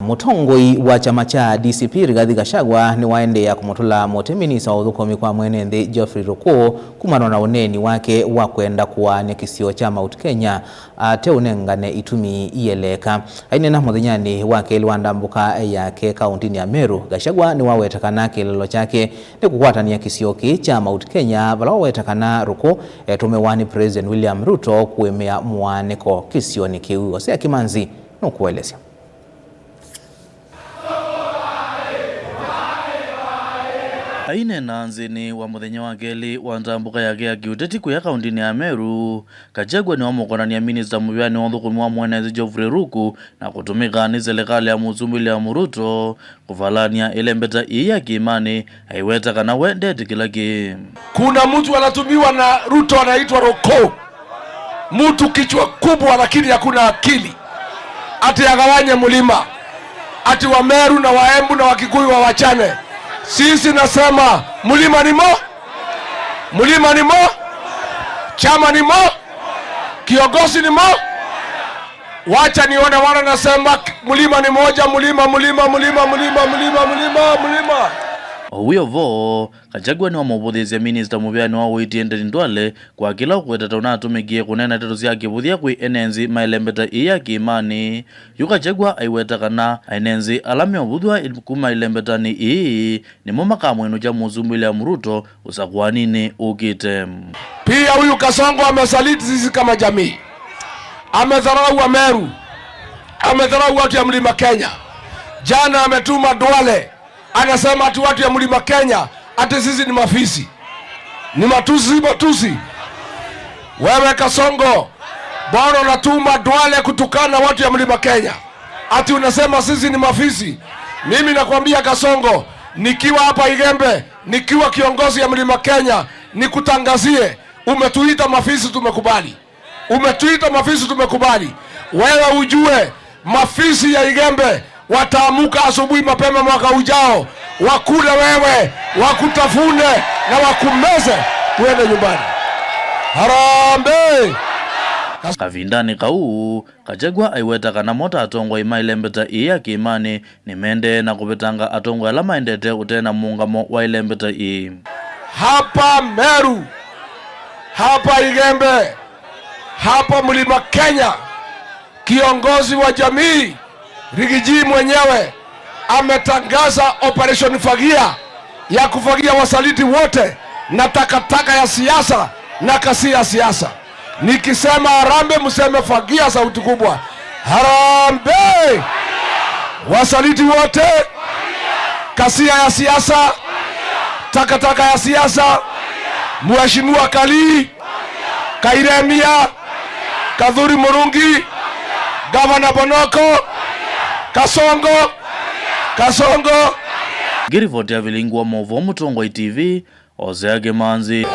mutongoi wa chama cha DCP Rigathi Gachagua ni waende ya kumutula moteminisa wa uthukomi kwa mwene nthi Geoffrey Ruku kumano na uneni wake wa kwenda kuwania kisio cha Mount Kenya teunengane itumi iyeleka. Ainena muthinyani wake liwandambuka yake kauntini ya Meru. Gachagua ni wawetakana kilelo chake ni kukwatania kisioki cha Mount Kenya vala wawetakana Ruku tumewani President William Ruto kuemea mwaniko kisioni kiu. Osea Kimanzi nukuelezea. Aine nanzini wa muthenya wa keli wa ndambuka yake ya kiuteti kuya kauntini ya Meru. Gachagua ni wamukonania minista muvyani wa uthukumi wa mwene nthi Geoffrey Ruku na kutumika ni serikali ya William Ruto kuvalania ile mbeta ya kiimani haiwetakana wendeti kilaki. Kuna mtu anatumiwa na Ruto anaitwa Roko, mtu kichwa kubwa lakini hakuna akili, ati agawanye mulima, ati wa Meru na Waembu na Wakikuyu wa wachane. Sisi nasema mulima ni mo, mulima ni mo, chama ni mo, kiongozi ni mo. Wacha nione wana nasema mulima ni moja, mulima. Owiyo vo, Gachagua ni wamuvuthisia minista muvyani wa Witiende Ndwale kwa kila kuwetata unatumikie kunena teto sia kivuthia kwi enenzi mailembeta iya kiimani. Yu Gachagua aiwetakana enenzi alami ovuthwa kuma ilembetani ii ni mumaka mwenu cha William Ruto usakwanini ukite. Pia huyu Kasongo amesaliti sisi kama jamii. Amedharau wa Meru, amedharau watu ya Mlima Kenya. Jana ametuma Ndwale, anasema ati watu ya Mlima Kenya ati sisi ni mafisi. Ni matusi. Wewe Kasongo, bwana unatuma Ndwale kutukana watu ya Mlima Kenya, ati unasema sisi ni mafisi. Mimi nakwambia Kasongo, nikiwa hapa Igembe, nikiwa kiongozi ya Mlima Kenya, nikutangazie, umetuita mafisi tumekubali. Umetuita mafisi tumekubali. Wewe ujue mafisi ya Igembe wataamuka asubuhi mapema mwaka ujao, wakule wewe, wakutafune na wakumeze uende nyumbani. Harambe! Kavindani kau, Gachagua aiwetakana mota atongwa imailembeta iya kiimani ni mende na kupetanga atongwa alama endete utena muungamo wa ilembeta ii. Hapa Meru, hapa Igembe, hapa Mlima Kenya, kiongozi wa jamii Rigiji mwenyewe ametangaza operation Fagia ya kufagia wasaliti wote na takataka ya siasa na kasi ya siasa. Nikisema harambe mseme Fagia sauti kubwa. Harambe! Wasaliti wote, kasia ya siasa, takataka ya siasa, Mheshimiwa Kali, Kairemia, Kadhuri Murungi, Gavana Bonoko, Kasongo. Girivoti ya vilingwa movo Mutongoi TV, Osea Kimanzi.